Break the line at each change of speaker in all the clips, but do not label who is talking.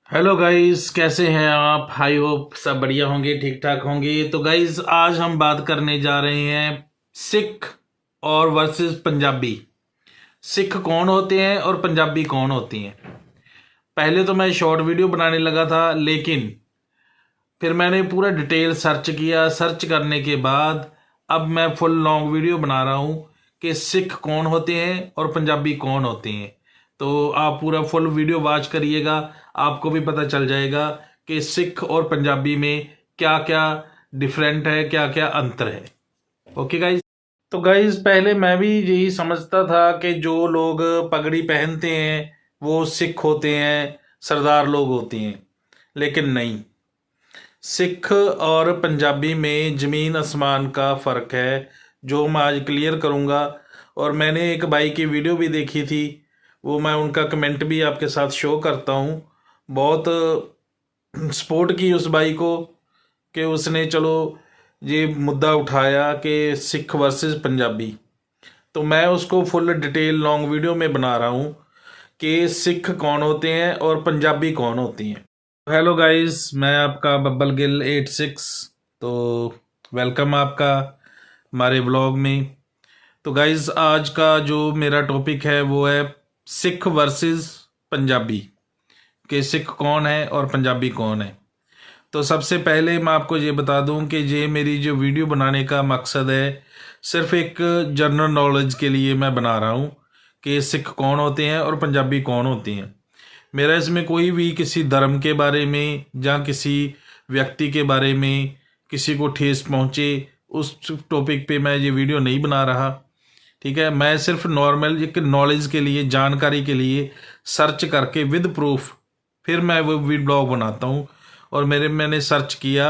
Hello guys, कैसे हैं आप? आई होप सब बढ़िया होंगे, ठीक ठाक होंगे। तो गाइस, आज हम बात करने जा रहे हैं सिख और वर्सेस पंजाबी। सिख कौन होते हैं और पंजाबी कौन होती हैं। पहले तो मैं शॉर्ट वीडियो बनाने लगा था, लेकिन फिर मैंने पूरा डिटेल सर्च किया। सर्च करने के बाद अब मैं फुल लॉन्ग वीडियो बना रहा हूँ कि सिख कौन होते हैं और पंजाबी कौन होते हैं। तो आप पूरा फुल वीडियो वॉच करिएगा, आपको भी पता चल जाएगा कि सिख और पंजाबी में क्या क्या डिफरेंट है, क्या क्या अंतर है। Okay guys. तो गाइज, पहले मैं भी यही समझता था कि जो लोग पगड़ी पहनते हैं वो सिख होते हैं, सरदार लोग होते हैं, लेकिन नहीं। सिख और पंजाबी में ज़मीन आसमान का फ़र्क है, जो मैं आज क्लियर करूँगा। और मैंने एक भाई की वीडियो भी देखी थी, वो मैं उनका कमेंट भी आपके साथ शो करता हूँ। बहुत सपोर्ट की उस भाई को कि उसने चलो ये मुद्दा उठाया कि सिख वर्सेस पंजाबी। तो मैं उसको फुल डिटेल लॉन्ग वीडियो में बना रहा हूँ कि सिख कौन होते हैं और पंजाबी कौन होती हैं। हेलो गाइस, मैं आपका बब्बल गिल 86। तो वेलकम आपका हमारे ब्लॉग में। तो गाइस, आज का जो मेरा टॉपिक है वो है सिख वर्सेस पंजाबी, कि सिख कौन है और पंजाबी कौन है। तो सबसे पहले मैं आपको ये बता दूं कि ये मेरी जो वीडियो बनाने का मकसद है, सिर्फ एक जनरल नॉलेज के लिए मैं बना रहा हूं कि सिख कौन होते हैं और पंजाबी कौन होती हैं। मेरा इसमें कोई भी किसी धर्म के बारे में या किसी व्यक्ति के बारे में किसी को ठेस पहुंचे, उस टॉपिक पे मैं ये वीडियो नहीं बना रहा। ठीक है, मैं सिर्फ नॉर्मल एक नॉलेज के लिए, जानकारी के लिए सर्च करके विद प्रूफ फिर मैं वो ब्लॉग बनाता हूँ। और मैंने सर्च किया,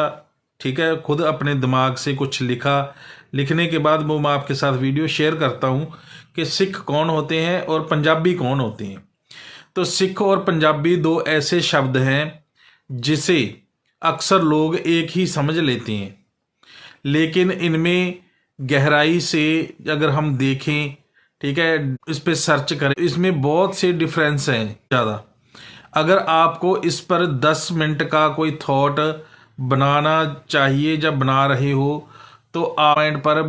ठीक है, खुद अपने दिमाग से कुछ लिखा, लिखने के बाद वो मैं आपके साथ वीडियो शेयर करता हूँ कि सिख कौन होते हैं और पंजाबी कौन होते हैं। तो सिख और पंजाबी दो ऐसे शब्द हैं जिसे अक्सर लोग एक ही समझ लेते हैं, लेकिन इनमें गहराई से अगर हम देखें, ठीक है, इस पे सर्च करें, इसमें बहुत से डिफरेंस हैं ज़्यादा। अगर आपको इस पर 10 मिनट का कोई थॉट बनाना चाहिए, जब बना रहे हो तो आप पॉइंट पर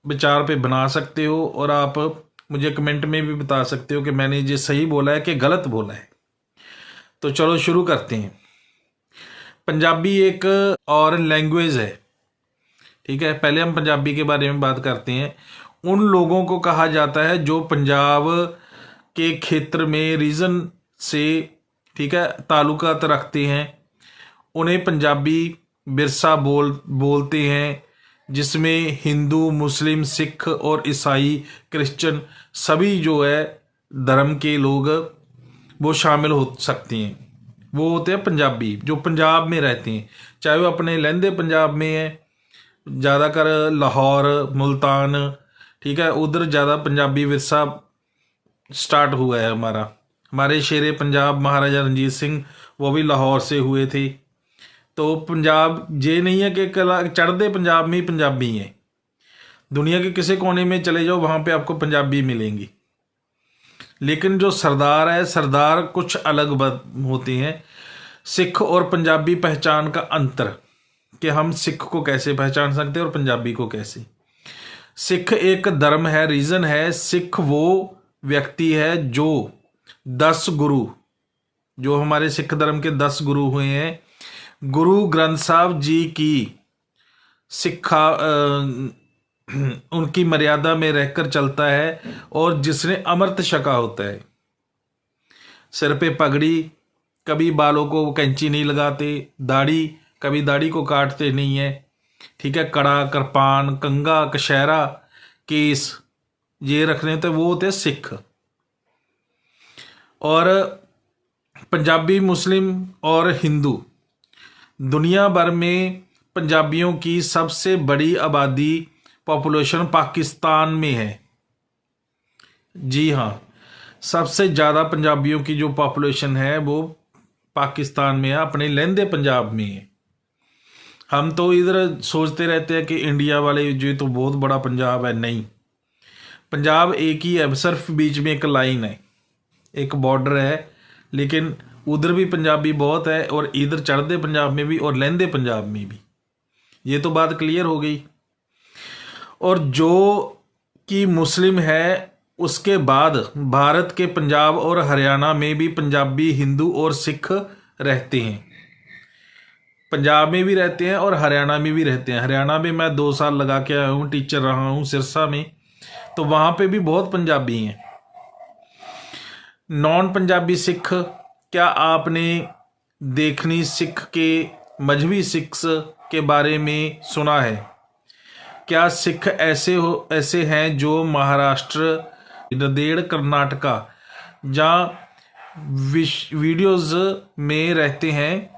विचार पे बना सकते हो, और आप मुझे कमेंट में भी बता सकते हो कि मैंने ये सही बोला है कि गलत बोला है। तो चलो शुरू करते हैं। पंजाबी एक और लैंग्वेज है, ठीक है। पहले हम पंजाबी के बारे में बात करते हैं। उन लोगों को कहा जाता है जो पंजाब के क्षेत्र में रीजन से, ठीक है, ताल्लुकात रखते हैं। उन्हें पंजाबी विरसा बोलते हैं, जिसमें हिंदू, मुस्लिम, सिख और ईसाई, क्रिश्चियन सभी जो है धर्म के लोग वो शामिल हो सकते हैं। वो होते हैं पंजाबी, जो पंजाब में रहते हैं, चाहे वो अपने लहंदे पंजाब में है, ज़्यादातर लाहौर, मुल्तान, ठीक है, उधर ज़्यादा पंजाबी विरसा स्टार्ट हुआ है हमारा। हमारे शेरे पंजाब महाराजा रंजीत सिंह वो भी लाहौर से हुए थे। तो पंजाब ये नहीं है कि चढ़ते पंजाब में ही पंजाबी हैं। दुनिया के किसी कोने में चले जाओ, वहाँ पे आपको पंजाबी मिलेंगी। लेकिन जो सरदार है, सरदार कुछ अलग होते हैं। सिख और पंजाबी पहचान का अंतर, कि हम सिख को कैसे पहचान सकते हैं और पंजाबी को कैसे। सिख एक धर्म है, रीजन है। सिख वो व्यक्ति है जो 10 गुरु, जो हमारे सिख धर्म के 10 गुरु हुए हैं, गुरु ग्रंथ साहब जी की सिखा उनकी मर्यादा में रहकर चलता है, और जिसने अमृत छका होता है। सिर पे पगड़ी, कभी बालों को कैंची नहीं लगाते, दाढ़ी कभी दाढ़ी को काटते नहीं है, ठीक है, कड़ा, कृपान, कंगा, कशहरा, केस ये रखने, तो वो होते हैं सिख। और पंजाबी, मुस्लिम और हिंदू, दुनिया भर में पंजाबियों की सबसे बड़ी आबादी, पॉपुलेशन पाकिस्तान में है। जी हाँ, सबसे ज़्यादा पंजाबियों की जो पॉपुलेशन है वो पाकिस्तान में है, अपने लहंदे पंजाब में है। हम तो इधर सोचते रहते हैं कि इंडिया वाले जो तो बहुत बड़ा पंजाब है। नहीं, पंजाब एक ही है, सिर्फ बीच में एक लाइन है, एक बॉर्डर है, लेकिन उधर भी पंजाबी बहुत है और इधर चढ़ते पंजाब में भी और लहंदे पंजाब में भी। ये तो बात क्लियर हो गई। और जो कि मुस्लिम है, उसके बाद भारत के पंजाब और हरियाणा में भी पंजाबी, हिंदू और सिख रहते हैं। पंजाब में भी रहते हैं और हरियाणा में भी रहते हैं। हरियाणा में मैं 2 साल लगा के आया हूँ, टीचर रहा हूँ सिरसा में, तो वहाँ पे भी बहुत पंजाबी हैं। नॉन पंजाबी सिख, क्या आपने देखनी सिख के मजहबी सिख्स के बारे में सुना है? क्या सिख ऐसे हैं जो महाराष्ट्र, नांदेड़, कर्नाटका जहाँ वीडियोज़ में रहते हैं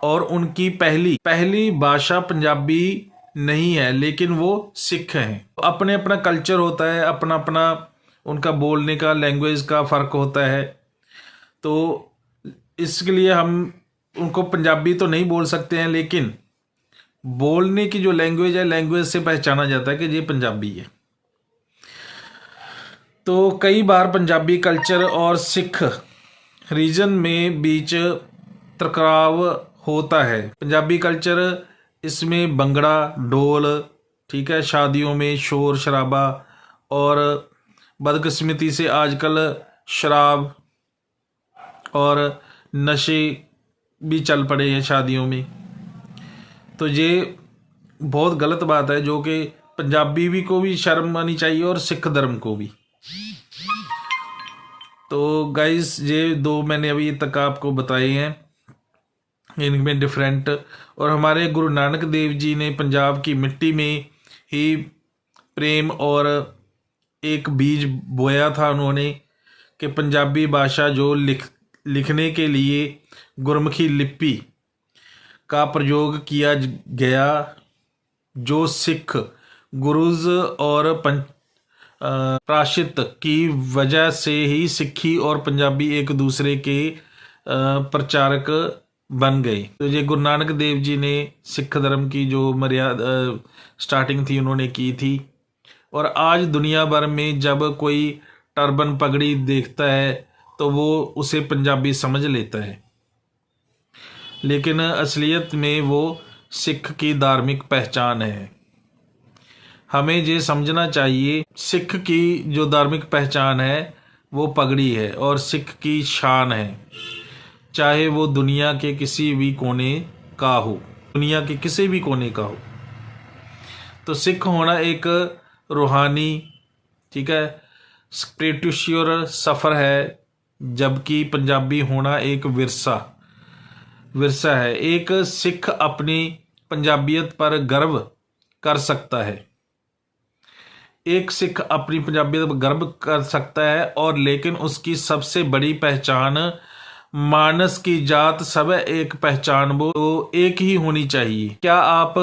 और उनकी पहली भाषा पंजाबी नहीं है, लेकिन वो सिख हैं। अपने अपना कल्चर होता है, अपना अपना उनका बोलने का, लैंग्वेज का फ़र्क होता है। तो इसके लिए हम उनको पंजाबी तो नहीं बोल सकते हैं, लेकिन बोलने की जो लैंग्वेज है, लैंग्वेज से पहचाना जाता है कि ये पंजाबी है। तो कई बार पंजाबी कल्चर और सिख रीजन में बीच टकराव होता है। पंजाबी कल्चर, इसमें भंगड़ा, ढोल, ठीक है, शादियों में शोर शराबा, और बदकिस्मती से आजकल शराब और नशे भी चल पड़े हैं शादियों में। तो ये बहुत गलत बात है, जो कि पंजाबी भी को भी शर्म आनी चाहिए और सिख धर्म को भी। तो गाइस, ये 2 मैंने अभी तक आपको बताए हैं, इनमें डिफरेंट। और हमारे गुरु नानक देव जी ने पंजाब की मिट्टी में ही प्रेम और एक बीज बोया था उन्होंने, कि पंजाबी भाषा जो लिखने के लिए गुरमुखी लिपि का प्रयोग किया गया, जो सिख गुरुज और प्रायश्चित की वजह से ही सिक्खी और पंजाबी एक दूसरे के प्रचारक बन गए। तो ये गुरु नानक देव जी ने सिख धर्म की जो मर्यादा स्टार्टिंग थी उन्होंने की थी। और आज दुनिया भर में जब कोई टर्बन पगड़ी देखता है तो वो उसे पंजाबी समझ लेता है, लेकिन असलियत में वो सिख की धार्मिक पहचान है। हमें ये समझना चाहिए, सिख की जो धार्मिक पहचान है वो पगड़ी है और सिख की शान है, चाहे वो दुनिया के किसी भी कोने का हो, दुनिया के किसी भी कोने का हो। तो सिख होना एक रूहानी, ठीक है, स्पिरिचुअल सफ़र है, जबकि पंजाबी होना एक विरसा है। एक सिख अपनी पंजाबियत पर गर्व कर सकता है, एक सिख अपनी पंजाबियत पर गर्व कर सकता है, और लेकिन उसकी सबसे बड़ी पहचान मानस की जात सब एक पहचान वो तो एक ही होनी चाहिए। क्या आप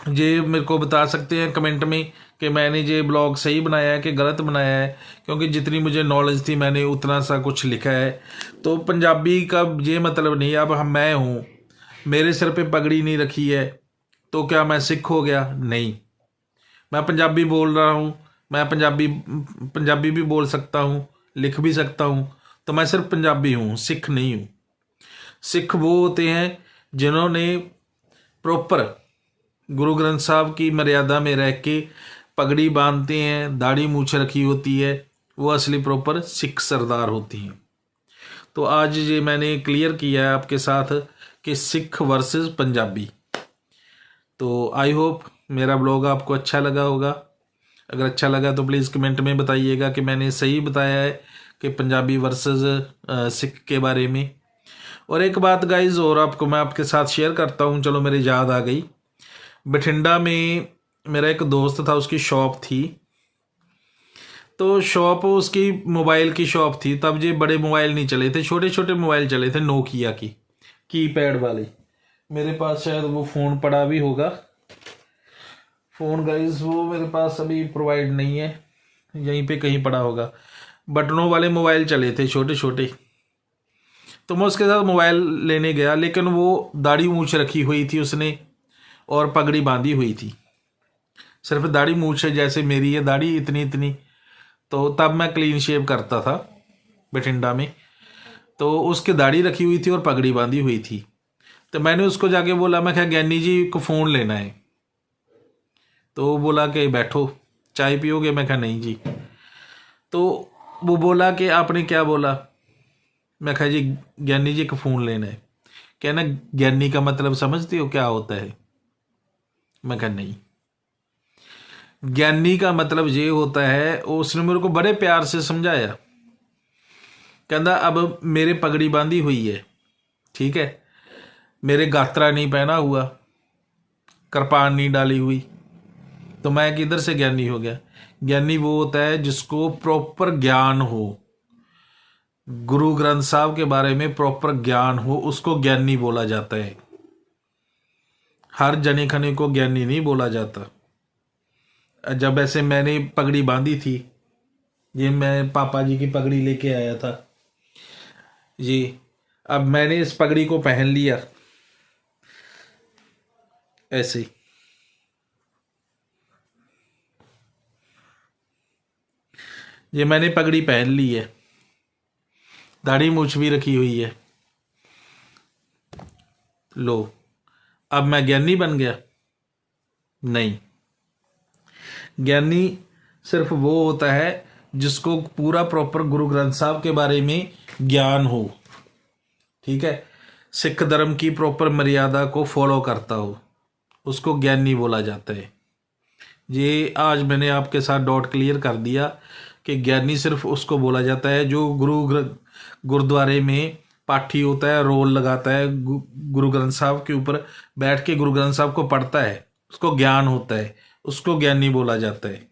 ये मेरे को बता सकते हैं कमेंट में कि मैंने ये ब्लॉग सही बनाया है कि गलत बनाया है? क्योंकि जितनी मुझे नॉलेज थी मैंने उतना सा कुछ लिखा है। तो पंजाबी का ये मतलब नहीं, अब मैं हूँ, मेरे सिर पे पगड़ी नहीं रखी है तो क्या मैं सिख हो गया? नहीं, मैं पंजाबी बोल रहा हूँ, मैं पंजाबी भी बोल सकता हूँ, लिख भी सकता हूँ, तो मैं सिर्फ पंजाबी हूँ, सिख नहीं हूँ। सिख वो होते हैं जिन्होंने प्रॉपर गुरु ग्रंथ साहब की मर्यादा में रह के पगड़ी बांधते हैं, दाढ़ी मूछ रखी होती है, वो असली प्रॉपर सिख सरदार होती हैं। तो आज ये मैंने क्लियर किया है आपके साथ कि सिख वर्सेस पंजाबी। तो आई होप मेरा ब्लॉग आपको अच्छा लगा होगा। अगर अच्छा लगा तो प्लीज़ कमेंट में बताइएगा कि मैंने सही बताया है कि पंजाबी वर्सेस सिख के बारे में। और एक बात गाइज और आपको मैं आपके साथ शेयर करता हूँ, चलो मेरी याद आ गई। बठिंडा में मेरा एक दोस्त था, उसकी शॉप थी, तो शॉप उसकी मोबाइल की शॉप थी। तब ये बड़े मोबाइल नहीं चले थे, छोटे छोटे मोबाइल चले थे, नोकिया की कीपैड वाले। मेरे पास शायद वो फ़ोन पड़ा भी होगा, फ़ोन गाइज वो मेरे पास अभी प्रोवाइड नहीं है, यहीं पे कहीं पड़ा होगा। बटनों वाले मोबाइल चले थे छोटे छोटे, तो मैं उसके साथ मोबाइल लेने गया, लेकिन वो दाढ़ी मूछ रखी हुई थी उसने और पगड़ी बांधी हुई थी, सिर्फ दाढ़ी मूछ जैसे मेरी है दाढ़ी इतनी इतनी। तो तब मैं क्लीन शेव करता था, बठिंडा में। तो उसकी दाढ़ी रखी हुई थी और पगड़ी बांधी हुई थी। तो मैंने उसको जाके बोला, मैं क्या ज्ञानी जी को फ़ोन लेना है। तो वो बोला कि बैठो, चाय पियोगे? मैं कहा नहीं जी। तो वो बोला कि आपने क्या बोला? मैं कहा जी ज्ञानी जी को फ़ोन लेना है। कहना ज्ञानी का मतलब समझते हो क्या होता है? मैं कहा नहीं। ज्ञानी का मतलब ये होता है, उसने मेरे को बड़े प्यार से समझाया। कहता अब मेरे पगड़ी बांधी हुई है, ठीक है, मेरे गात्रा नहीं पहना हुआ, कृपान नहीं डाली हुई, तो मैं किधर से ज्ञानी हो गया? ज्ञानी वो होता है जिसको प्रॉपर ज्ञान हो, गुरु ग्रंथ साहब के बारे में प्रॉपर ज्ञान हो, उसको ज्ञानी बोला जाता है। हर जने खने को ज्ञानी नहीं बोला जाता। जब ऐसे मैंने पगड़ी बांधी थी, ये मैं पापा जी की पगड़ी लेके आया था जी, अब मैंने इस पगड़ी को पहन लिया ऐसे, ये मैंने पगड़ी पहन ली है, दाढ़ी मूछ भी रखी हुई है, लो अब मैं ज्ञानी बन गया? नहीं। ज्ञानी सिर्फ वो होता है जिसको पूरा प्रॉपर गुरु ग्रंथ साहब के बारे में ज्ञान हो, ठीक है, सिख धर्म की प्रॉपर मर्यादा को फॉलो करता हो, उसको ज्ञानी बोला जाता है। ये आज मैंने आपके साथ डॉट क्लियर कर दिया कि ज्ञानी सिर्फ उसको बोला जाता है जो गुरुद्वारे में पाठी होता है, रोल लगाता है, गुरु ग्रंथ साहब के ऊपर बैठ के गुरु ग्रंथ साहब को पढ़ता है, उसको ज्ञान होता है, उसको ज्ञानी बोला जाता है।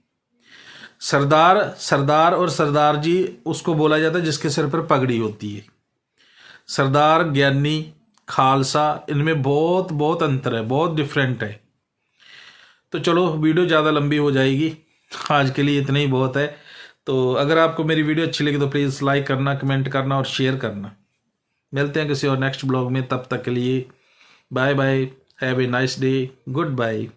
सरदार और सरदार जी उसको बोला जाता है जिसके सिर पर पगड़ी होती है। सरदार, ज्ञानी, खालसा, इनमें बहुत बहुत अंतर है, बहुत डिफरेंट है। तो चलो वीडियो ज़्यादा लंबी हो जाएगी, आज के लिए इतना ही बहुत है। तो अगर आपको मेरी वीडियो अच्छी लगी तो प्लीज़ लाइक करना, कमेंट करना और शेयर करना। मिलते हैं किसी और नेक्स्ट ब्लॉग में, तब तक के लिए bye bye, have a nice day, good bye.